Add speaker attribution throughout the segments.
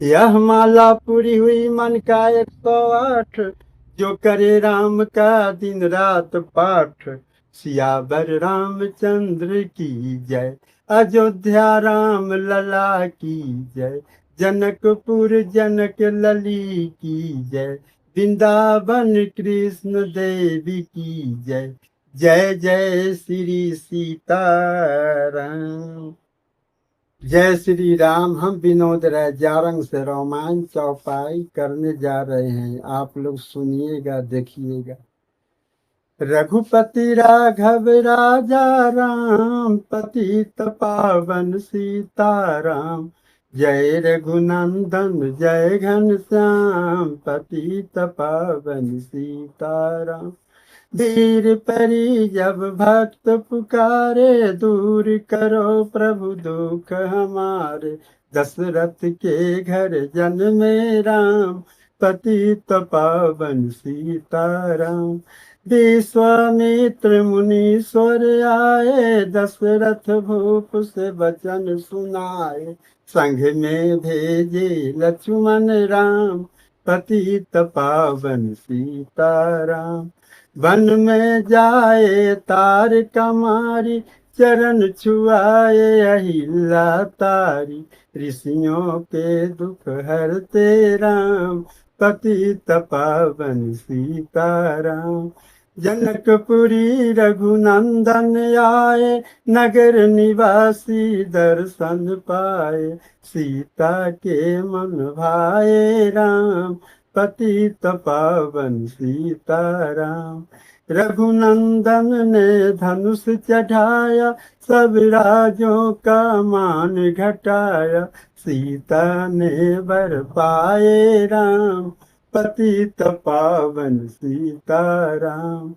Speaker 1: यह माला पूरी हुई मन का 108। जो करे राम का दिन रात पाठ। सियावर रामचंद्र की जय। अयोध्या राम लला की जय। जनकपुर जनक लली की जय। वृंदावन कृष्ण देवी की जय। जय जय श्री सीताराम। जय श्री राम। हम विनोद राय जारंग से रोमांच चौपाई करने जा रहे हैं, आप लोग सुनिएगा देखिएगा। रघुपति राघव राजा राम, पतित पावन सीताराम। जय रघुनंदन जय घनश्याम, पतित पावन सीताराम। धीर परी जब भक्त पुकारे, दूर करो प्रभु दुख हमारे। दशरथ के घर जन्मे राम, पतित पावन सीताराम। विश्वामित्र मुनीश्वर आए, दशरथ भूप से वचन सुनाए। संग में भेजे लक्ष्मण राम, पतित पावन सीताराम। वन में जाए तार कमारी, चरण छुआए अहिला तारी। ऋषियों के दुख हरते राम, पतित पावन सीताराम। जनकपुरी रघुनंदन आए, नगर निवासी दर्शन पाए। सीता के मन भाए राम, पतित पावन सीताराम। रघुनंदन ने धनुष चढ़ाया, सब राजों का मान घटाया। सीता ने वर पाए राम, पतित पावन सीताराम।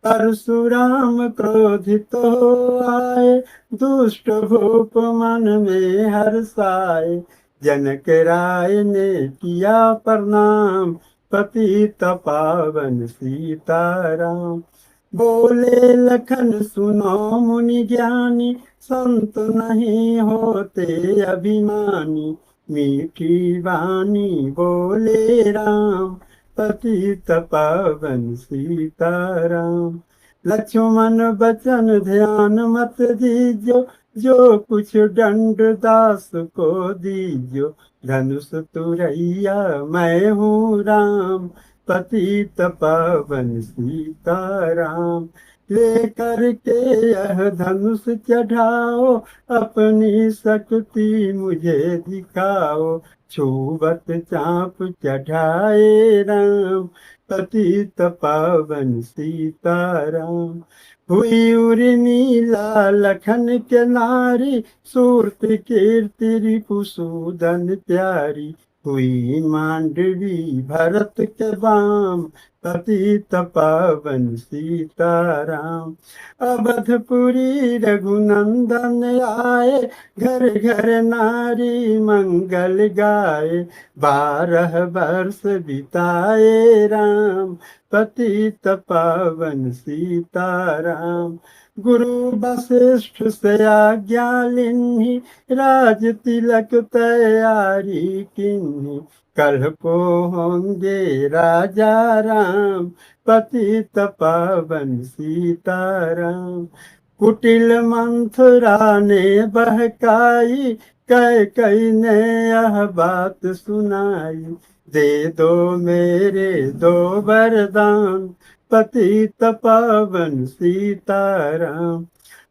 Speaker 1: परशुराम क्रोधित हो आए, दुष्ट भूप मन में हर्षाए। जनक राय ने किया प्रणाम, पतित पावन सीताराम। बोले लखन सुनो मुनि ज्ञानी, संत नहीं होते अभिमानी। मीठी वाणी बोले राम, पतित पावन सीताराम। लक्ष्मण बचन ध्यान मत दीजो, जो कुछ दंड दास को दीजो। धनुष तुरैया मैं हूँ राम, पतित पावन सीताराम। लेकर के यह धनुष चढ़ाओ, अपनी शक्ति मुझे दिखाओ। छूबत चाप चढ़ाए राम, पतित पावन सीताराम। हुई उर्मिला लखन के नारी, सूरत कीर्ति रिपुसूदन प्यारी। हुई मांडवी भरत के बाम, पतित पावन सीताराम। अवधपुरी रघुनंदन आए, घर घर नारी मंगल गाए। 12 वर्ष बिताए राम, पतित पावन सीताराम। गुरु वशिष्ठ से आज्ञा लिन्ही, राज तिलक तैयारी किन्ही। कल को होंगे राजा राम, पतित पावन सीताराम। कुटिल मंथरा ने बहकाई, कैकई ने यह बात सुनाई। दे दो मेरे 2 वरदान, पतित पावन सीताराम।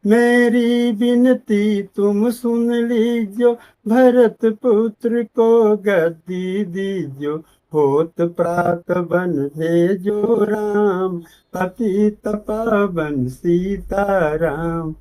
Speaker 1: मेरी विनती तुम सुन लीजो, भरत पुत्र को गद्दी दीजो। होत प्रात बन भेजो राम, पतित पावन सीताराम।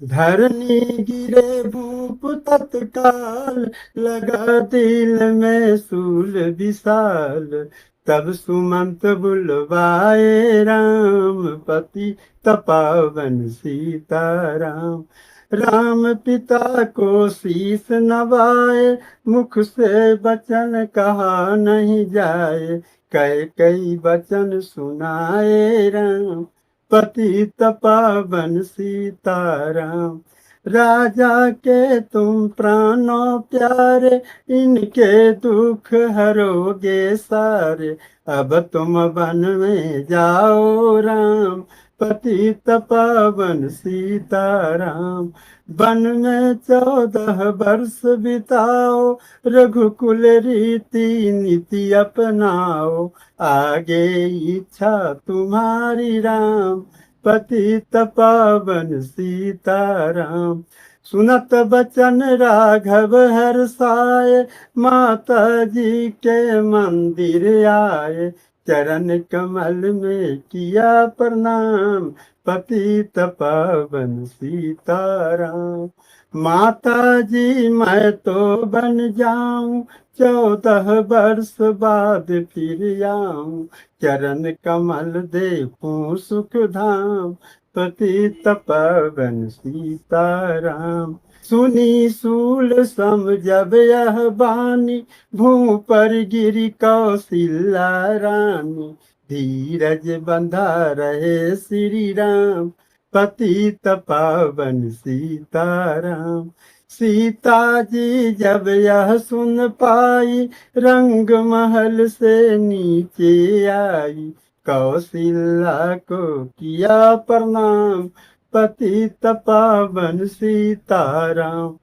Speaker 1: धरनी गिरे भूप तत्काल, लगा दिल में सूल विशाल। तब सुमंत बुलवाए राम, पतित पावन सीताराम। राम पिता को शीस नवाए, मुख से वचन कहा नहीं जाए। कई वचन सुनाए राम, पतित पावन सीताराम। राजा के तुम प्राणों प्यारे, इनके दुख हरोगे सारे। अब तुम वन में जाओ राम, पतित पावन सीताराम। वन में 14 वर्ष बिताओ, रघुकुल रीति नीति अपनाओ। आगे इच्छा तुम्हारी राम, पतित पावन सीताराम। सुनत बचन राघव हर्षाए, माता जी के मंदिर आए। चरण कमल में किया प्रणाम, पतित पावन सीताराम। माता जी मैं तो बन जाऊं, 14 वर्ष बाद फिर आऊं। चरण कमल देखूं सुख धाम, पतित पावन सीताराम। सुनी सूल सम जब यह बानी, भूं पर गिरी कौशिला रानी। धीरज बंधा रहे श्री राम, पतित पावन सीताराम। सीता जी जब यह सुन पाई, रंग महल से नीचे आई। कौशिला को किया प्रणाम, पतित पावन सीताराम।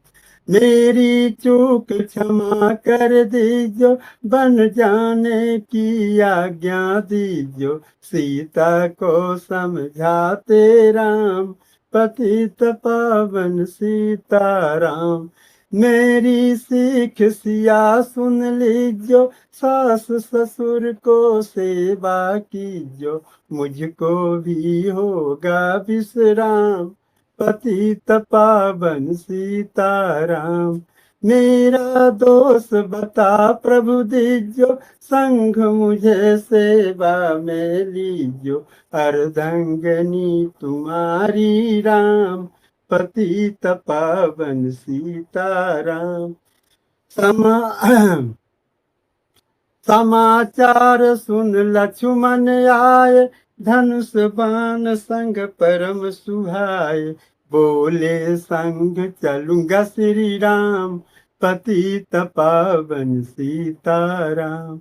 Speaker 1: मेरी चूक क्षमा कर दीजो, बन जाने की आज्ञा दीजो। सीता को समझाते राम, पतित पावन सीताराम। मेरी सीख सिया सुन लीजो, सास ससुर को सेवा कीजो। मुझको भी होगा विश्राम, पतित पावन सीताराम। मेरा दोष बता प्रभु दीजो, संग मुझे सेवा में लीजो। अर्धांगनी तुम्हारी राम, पतित पावन सीताराम। समाचार सुन लक्ष्मण आए, धनुष बाण संग परम सुहाए। बोले संग चलूंगा श्री राम, पतित पावन सीताराम।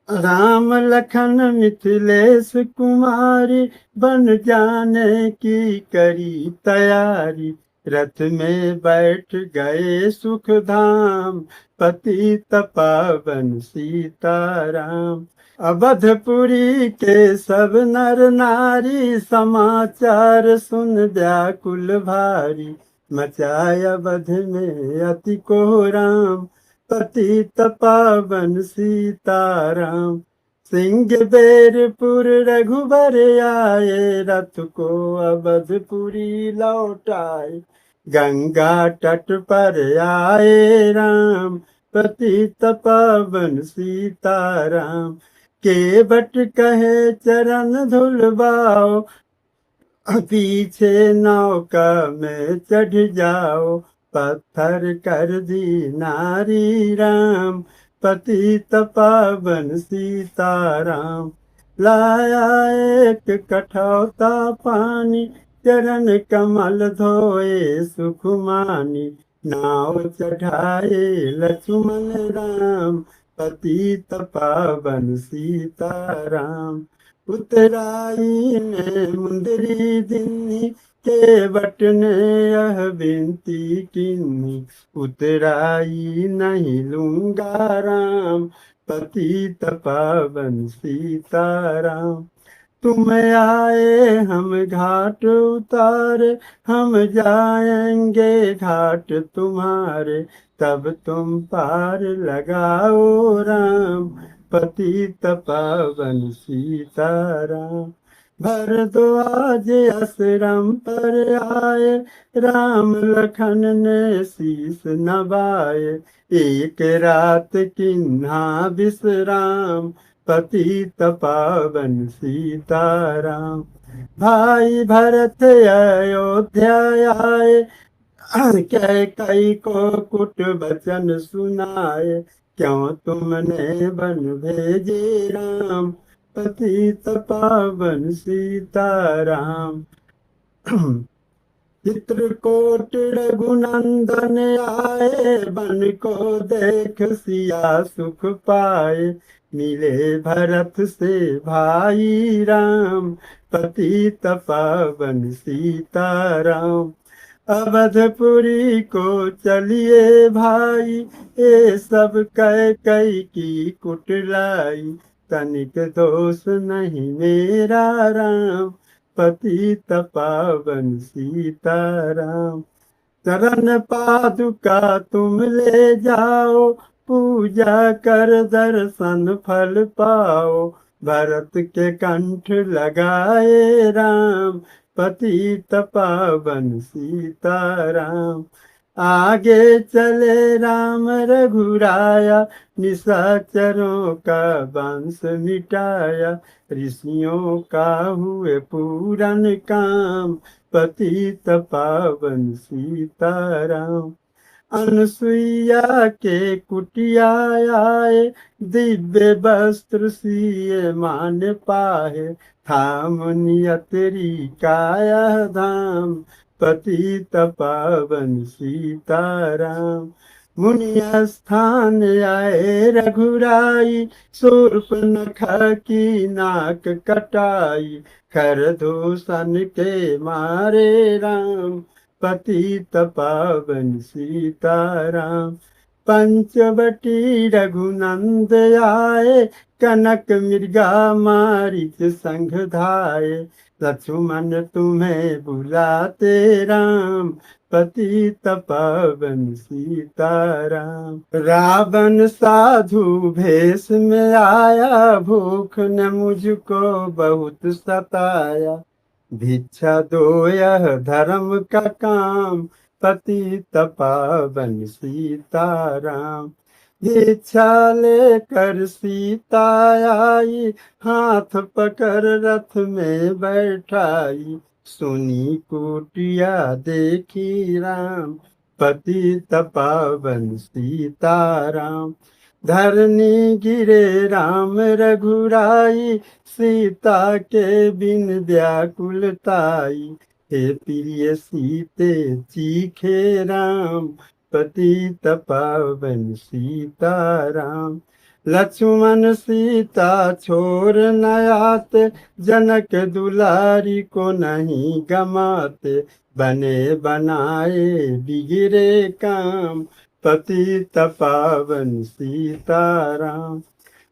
Speaker 1: राम लखन मिथिलेश कुमारी, बन जाने की करी तैयारी। रथ में बैठ गए सुख धाम, पतित पावन सीताराम। अवधपुरी के सब नर नारी, समाचार सुन व्याकुल भारी। मचाए अवध में अति कोहराम, पतित पावन सीताराम। सिंह बेरपुर रघुबर आए, रथ को अवधपुरी लौटाए। गंगा तट पर आए राम, पतित पावन सीताराम। केवट कहे चरण धुलवाओ, पीछे नौका में चढ़ जाओ। पत्थर कर दी नारी राम, पतित पावन सीताराम। लाया एक कठौता पानी, चरण कमल धोए सुखमानी। नाव चढ़ाए लक्ष्मण राम, पतित पावन सीताराम। उतराई ने मुंदरी दिन्नी, केवट ने यह विनती किन्नी। उतराई नहीं लूंगा राम, पतित पावन सीताराम। तुम आए हम घाट उतारे, हम जाएंगे घाट तुम्हारे। तब तुम पार लगाओ राम, पतित पावन सीताराम। भरद्वाज आश्रम पर आए, राम लखन ने शीस नवाए। एक रात किन्हा विश्राम, पतित पावन सीताराम। भाई भरत अयोध्या आए, कैकई को कुट वचन सुनाए। क्यों तुमने बन भेजे राम, पतित पावन सीताराम। चित्रकूट रघुनंदन आए, बन को देख सिया सुख पाए। मिले भरत से भाई राम, पतित पावन सीताराम। अवधपुरी को चलिए भाई, ये सब कह कई की कुटलाई। तनिक दोष नहीं मेरा राम, पतित पावन सीताराम। चरण पादुका तुम ले जाओ, पूजा कर दर्शन फल पाओ। भरत के कंठ लगाए राम, पतित पावन सीताराम। आगे चले राम रघुराया, निशाचरों का वंश मिटाया। ऋषियों का हुए पूरन काम, पतित पावन सीताराम। अनसुईया के कुटिया आए, दिव्य वस्त्र सिए मान पाए। था मुनि अतरी काया धाम, पतित पावन सीताराम। मुनि स्थान आए रघुराई, शूर्पणखा की नाक कटाई। खरदूषण के मारे राम, पतित पावन सीताराम। पंचवटी रघुनंद आए, कनक मृगा मारिच संग धाये। लक्ष्मण तुम्हें बुलाते राम, पतित पावन सीताराम। रावण साधु भेष में आया, भूख ने मुझको बहुत सताया। भिक्षा दो यह धर्म का काम, पतित पावन सीताराम। भिक्षा लेकर सीता आई, हाथ पकड़ रथ में बैठाई। सुनी कुटिया देखी राम, पतित पावन सीताराम। धरनी गिरे राम रघुराई, सीता के बिन व्याकुलताई। हे प्रिय सीते चीखे राम, पतित पावन सीताराम। लक्ष्मण सीता छोड़ न आते, जनक दुलारी को नहीं गमाते। बने बनाए बिगड़े काम, पतित पावन सीताराम।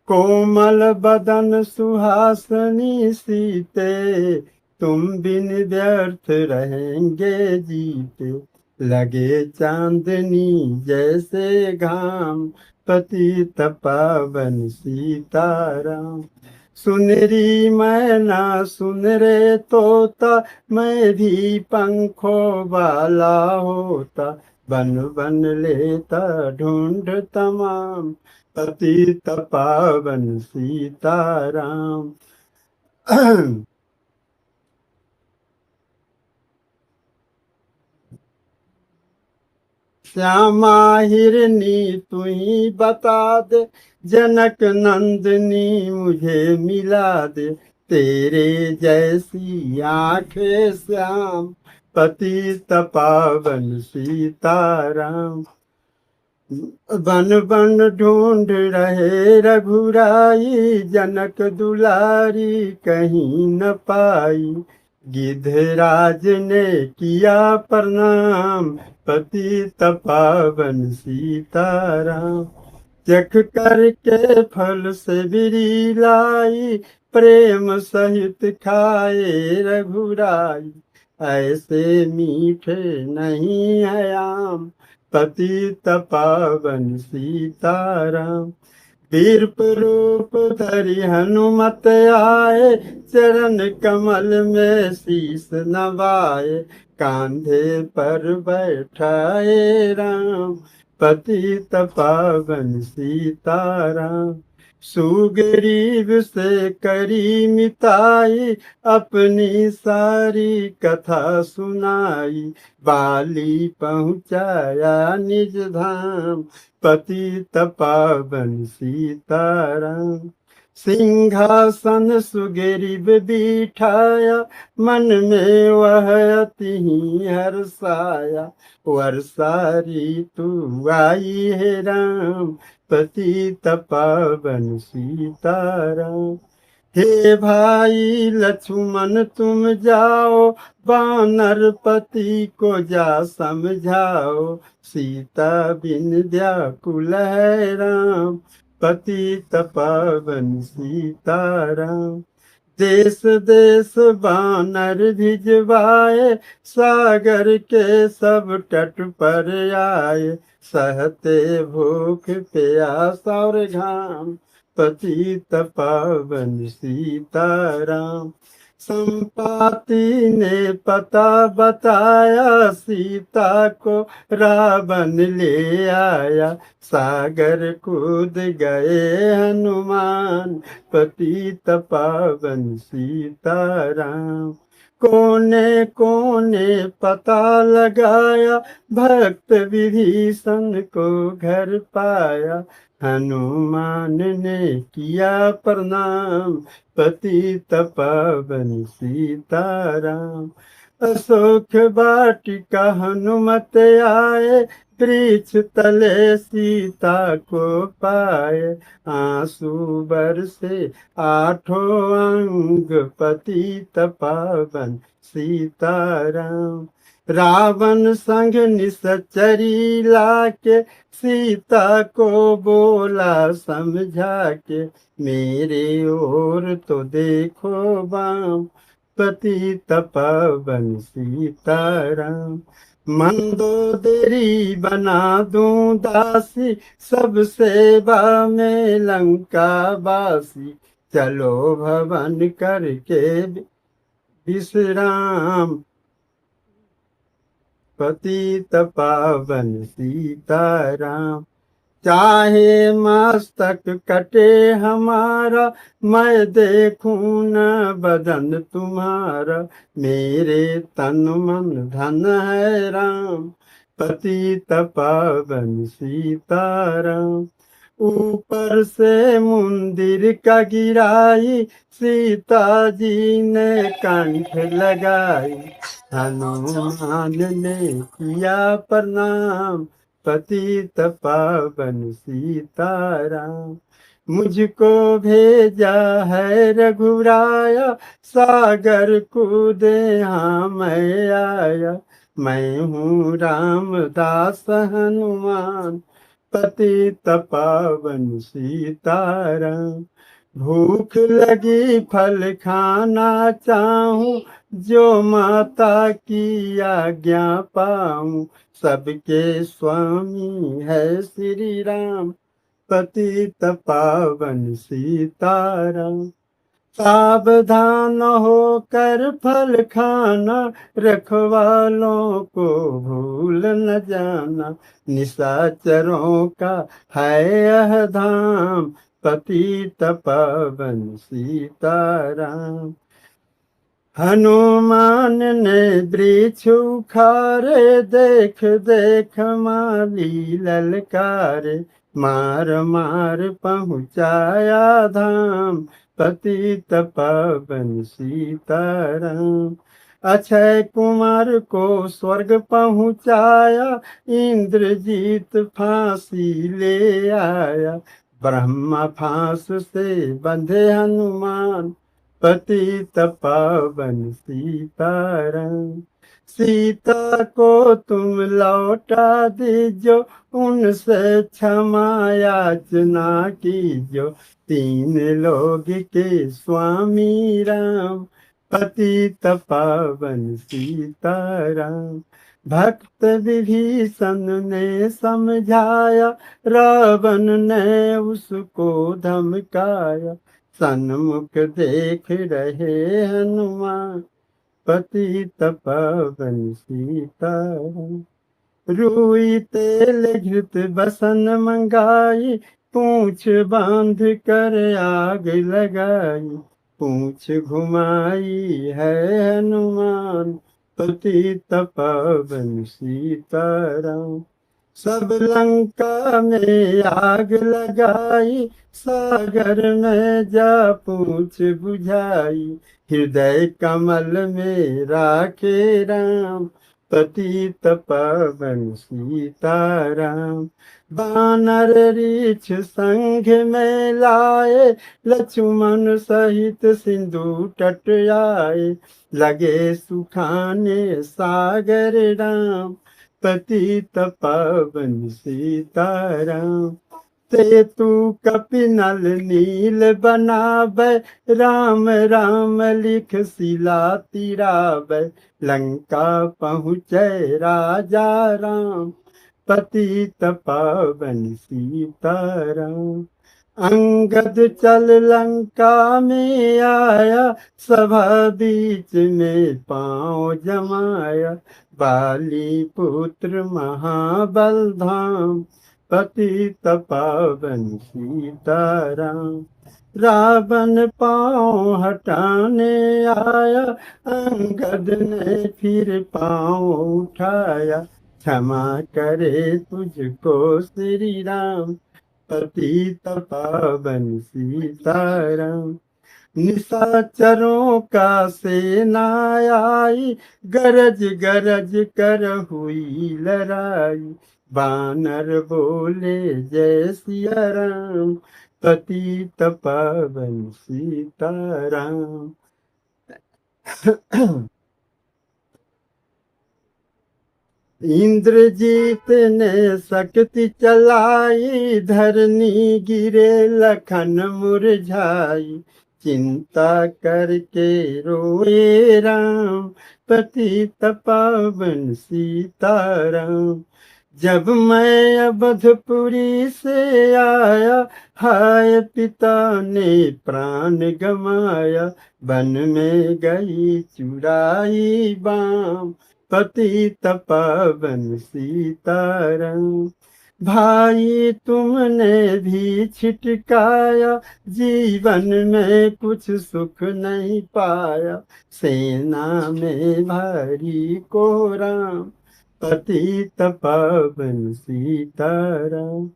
Speaker 1: कोमल बदन सुहासनी सीते, तुम बिन व्यर्थ रहेंगे जीते। लगे चांदनी जैसे घाम, पतित पावन सीताराम। सुनरी मैना सुन रे तोता, मैं भी पंखों वाला होता। बन बन लेता ढूंढ तमाम, पतित पावन सीताराम। श्यामा हिरनी तू ही बता दे, जनक नंदनी मुझे मिला दे। तेरे जैसी आंखें श्याम, पतित पावन सीताराम। बन बन ढूंढ रहे रघुराई, जनक दुलारी कहीं न पाई। गिधराज ने किया प्रणाम, पतित पावन सीताराम। चख करके फल से बिरी लाई, प्रेम सहित खाए रघुराई। ऐसे मीठे नहीं है आम, पतित पावन सीताराम। वीरप रूप धरि हनुमत आए, चरण कमल में शीस नवाए। कांधे पर बैठाए राम, पतित पावन सीताराम। सुग्रीव से करी मिताई, अपनी सारी कथा सुनाई। बाली पहुँचाया निज धाम, पतित पावन सीताराम। सिंहासन सुग्रीव बिठाया, मन में वह अति ही हर्षाया। वर्षा ऋतु आई है राम, पतित पावन सीताराम। हे भाई लक्ष्मण तुम जाओ, वानर पति को जा समझाओ। सीता बिन व्याकुल है राम, पतित पावन सीताराम। देश देश वानर भिजवाए, सागर के सब तट पर आए। सहते भूख प्यास और घाम, पतित पावन सीताराम। संपाति ने पता बताया, सीता को रावण ले आया। सागर कूद गए हनुमान, पतित पावन सीताराम। कोने कोने पता लगाया, भक्त विभीषण को घर पाया। हनुमान ने किया प्रणाम, पतित पावन सीताराम। अशोक वाटिका हनुमत आए, वृक्ष तले सीता को पाए। आंसू बरसे आठों अंग, पतित पावन सीताराम। रावण संग निश्चरी लाके, सीता को बोला समझा के। मेरे ओर तो देखो बाम, पतित पावन सीताराम। मंदोदरी बना दूं दासी, सब सेवा में लंका बासी। चलो भवन करके विश्राम, पतित पावन सीताराम। चाहे मस्तक कटे हमारा, मैं देखूं न बदन तुम्हारा। मेरे तन मन धन है राम, पतित पावन सीताराम। ऊपर से मंदिर का गिराई, सीता जी ने कंठ लगाई। हनुमान ने किया प्रणाम, पतित पावन सीताराम। मुझको भेजा है रघुराया, सागर कूदे हाँ मैं आया। मैं हूँ रामदास हनुमान, पतित पावन सीताराम। भूख लगी फल खाना चाहूं, जो माता की आज्ञा पाऊं। सबके स्वामी है श्री राम, पतित पावन सीताराम। सावधान होकर फल खाना, रखवालों को भूल न जाना। निशाचरों का है यह धाम, पतित पावन सीताराम। हनुमान ने वृक्ष उखारे, देख देख माली ललकारे। मार मार पहुँचाया धाम, पतित पावन सीताराम। अक्षय कुमार को स्वर्ग पहुँचाया, इंद्रजीत फांसी ले आया। ब्रह्मा फांस से बंधे हनुमान, पतित पावन सीताराम। सीता को तुम लौटा दीजो, उनसे क्षमा याचना कीजो। तीन लोग के स्वामी राम, पतित पावन सीताराम। भक्त विभीषण ने समझाया, रावण ने उसको धमकाया। सन्मुख देख रहे हनुमान, पतित पावन सीताराम। रुई तेल घृत बसन मंगाई, पूछ बांध कर आग लगाई। पूछ घुमाई है हनुमान, पतित पावन सीताराम। सब लंका में आग लगाई, सागर में जा पूछ बुझाई। हृदय कमल में राखे राम, पतित पावन सीताराम। बानर रीछ संग में लाए, लक्ष्मण सहित सिंधु तट आए। लगे सुखाने सागर राम, पतित पावन सीताराम। सेतु कपिनल नील बनावे, राम राम लिख शिला तिरावे। लंका पहुँचे राजा राम, पतित पावन सीताराम। अंगद चल लंका में आया, सभा बीच में पाँव जमाया। बाली पुत्र महाबल धाम, पतित पावन सीताराम। रावण पाँव हटाने आया, अंगद ने फिर पाँव उठाया। क्षमा करे तुझको श्री राम, पतित पावन सीताराम। निशाचरों का सेना आई, गरज गरज कर हुई लड़ाई। बानर बोले जय सिया राम, पतित पावन सीताराम। इंद्रजीत ने शक्ति चलाई, धरनी गिरे लखन मुरझाई। चिंता करके रोए राम, पतित पावन सीताराम। जब मैं अवधपुरी से आया, हाय पिता ने प्राण गमाया। वन में गई चुराई बाम, पतित पावन सीताराम। भाई तुमने भी छिटकाया, जीवन में कुछ सुख नहीं पाया। सेना में भारी कोहराम, पतित पावन सीताराम।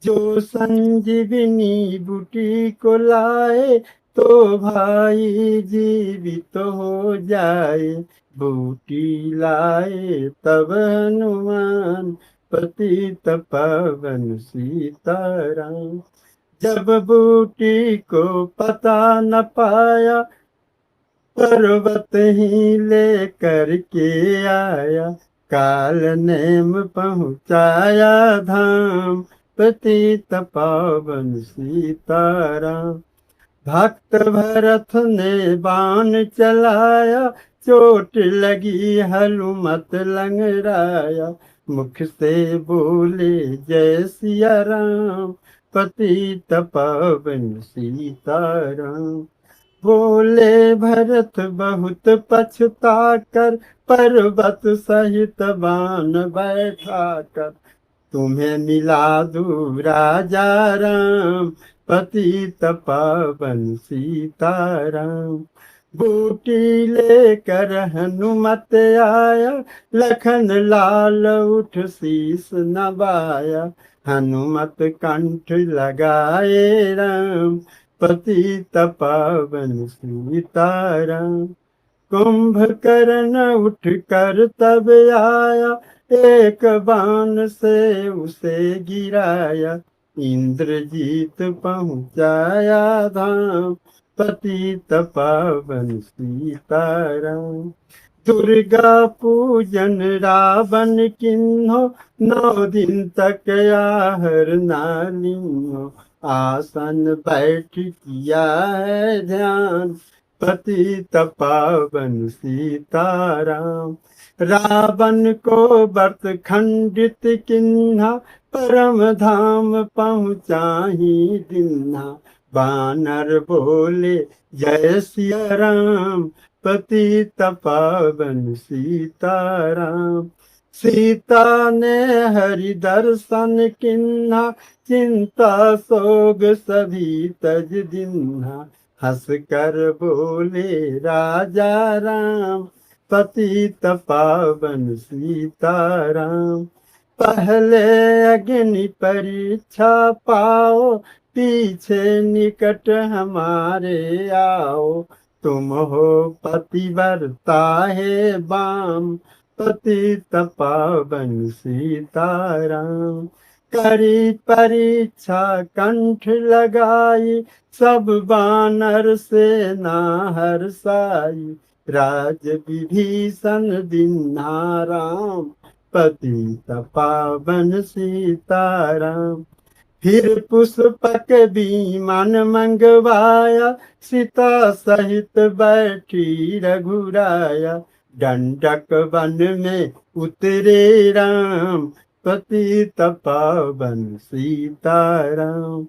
Speaker 1: जो संजीवनी बूटी को लाए, तो भाई जीवित हो जाए। बूटी लाए तब हनुमान, पतित पावन सीताराम। जब बूटी को पता न पाया, पर्वत ही लेकर के आया। काल नेम पहुँचाया धाम, पतित पावन सीताराम। भक्त भरत ने बाण चलाया, चोट लगी हनुमत लंगड़ाया। मुख से बोले जय सिया राम, पतित पावन सीताराम। बोले भरत बहुत पछता कर, पर्वत सहित बाण बैठा कर। तुम्हें मिला दूँ राजा राम, पतित पावन सीताराम। बूटी लेकर हनुमत आया, लखन लाल उठ शीस नवाया। हनुमत कंठ लगाए राम, पतित पावन सीताराम। कुंभकर्ण उठ कर तब आया, एक बाण से उसे गिराया। इंद्रजीत पहुँचाया धाम, पतित पावन सीताराम। दुर्गा पूजन रावण किन्हो, 9 दिन तक आहर नालिन्हो। आसन बैठ किया है ध्यान, पतित पावन सीताराम। रावण को व्रत खंडित किन्हा, परम धाम पहुँचाही दिन्हा। बानर बोले जय सिया राम, पतित पावन सीताराम। सीता ने हरि दर्शन किन्हा, चिंता सोग सभी तज दिन्हा। हंस कर बोले राजा राम, पतित पावन सीताराम। पहले अग्नि परीक्षा पाओ, पीछे निकट हमारे आओ। तुम हो पतिव्रता है बाम, पतित पावन सीताराम। करी परीक्षा कंठ लगाई, सब बानर सेना हर्षाई। राज विभीषण दीन्हा राम, पतित पावन सीताराम। फिर पुष्पक विमान मंगवाया, सीता सहित बैठी रघुराया। दंडक वन में उतरे राम, पतित पावन सीताराम।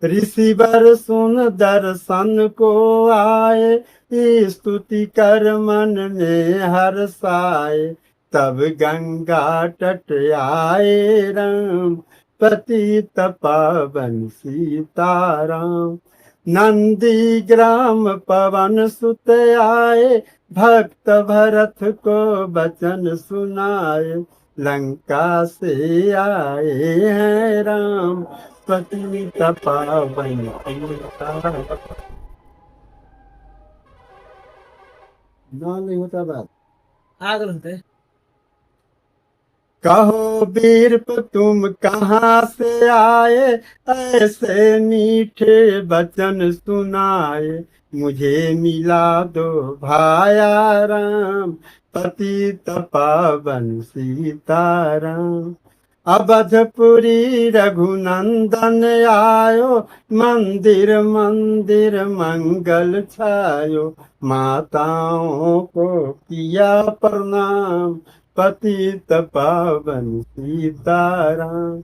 Speaker 1: ऋषिवर सुन दर्शन को आए, स्तुति कर मन में हर्षाए। तब गंगा तट आए राम, पतित पावन सीताराम। नंदी ग्राम पवन सुत आए, भक्त भरत को वचन सुनाए। लंका से आए हैं राम, पतित पावन सीताराम। ना नहीं होता बात।
Speaker 2: आगल होते
Speaker 1: कहो वीर तुम कहाँ से आए, ऐसे मीठे वचन सुनाए। मुझे मिला दो भाया राम, पतित पावन सीताराम। अवधपुरी रघुनंदन आयो, मंदिर मंदिर मंगल छायो। माताओं को किया प्रणाम, पतित पावन सीताराम।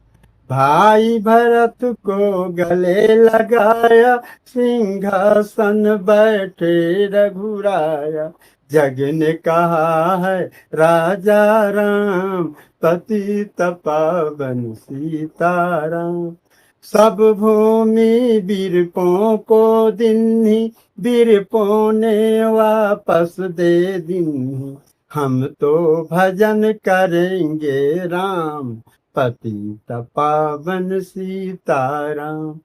Speaker 1: भाई भरत को गले लगाया, सिंहासन बैठे रघुराया। जग ने कहा है राजा राम, पतित पावन सीताराम। सब भूमि वीरपों को दिन्ही, वीरपों ने वापस दे दिन्ही। हम तो भजन करेंगे राम, पतित पावन सीताराम।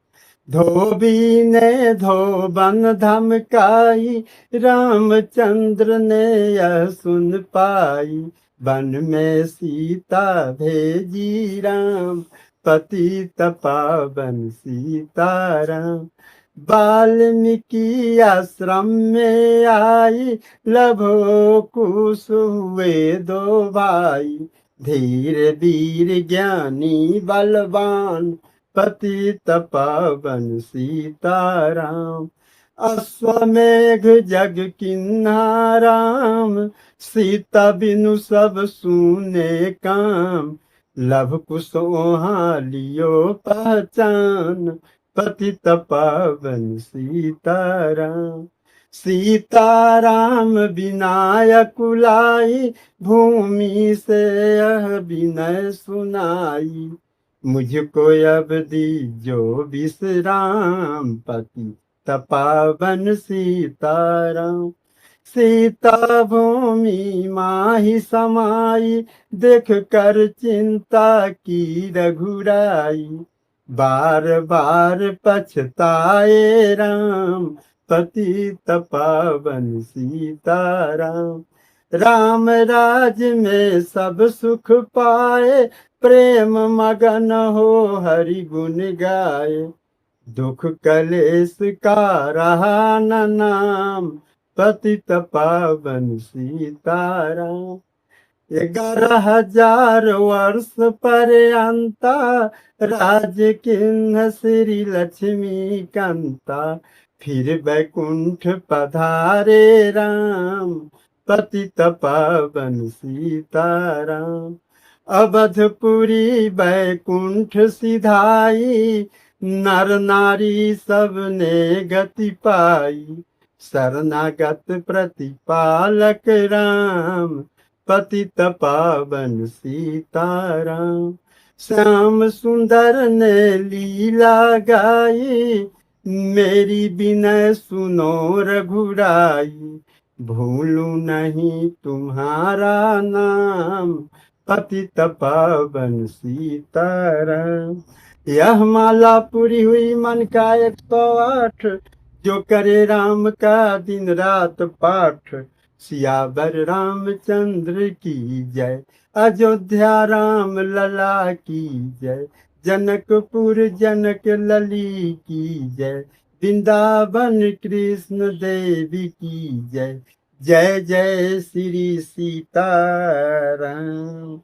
Speaker 1: धोबी ने धोबन धमकाई, रामचंद्र ने यह सुन पाई। वन में सीता भेजी राम, पतित पावन सीताराम। वाल्मीकि आश्रम में आई, लभो कुश हुए दो भाई। धीर वीर ज्ञानी बलवान, पतित पावन सीताराम। अश्वमेघ जग किन्हा राम, सीता बिनु सब सूने काम। लभ कुशोहा लियो पहचान, पतित पावन सीताराम। सीताराम बिना कुलाई, भूमि से यह विनय सुनाई। मुझको अब दीजो विश्राम, पतित पावन सीताराम। सीता भूमि माही समाई, देख कर चिंता की रघुराई। बार बार पछताए राम, पतित पावन सीताराम। राम राज में सब सुख पाए, प्रेम मगन हो हरि गुण गाए। दुख कलेश का रहा न नाम, पतित पावन सीताराम। 11,000 वर्ष पर्यंता, राज किन्ह श्री लक्ष्मी कांता। फिर बैकुंठ पधारे राम, पतित पावन सीताराम। अवधपुरी बैकुंठ सिधाई, नर नारी सब ने गति पाई। शरणागत प्रतिपालक राम, पतित पावन सीताराम। श्याम सुंदर ने लीला गाई, मेरी विनय सुनो रघुराई। भूलू नहीं तुम्हारा नाम, पतित पावन सीताराम। यह माला पूरी हुई मन का 108, जो करे राम का दिन रात पाठ। सियावर रामचंद्र की जय, अयोध्या राम लला की जय। जनकपुर जनक लली की जय, वृंदावन कृष्ण देवी की जय। जय जय श्री सीताराम।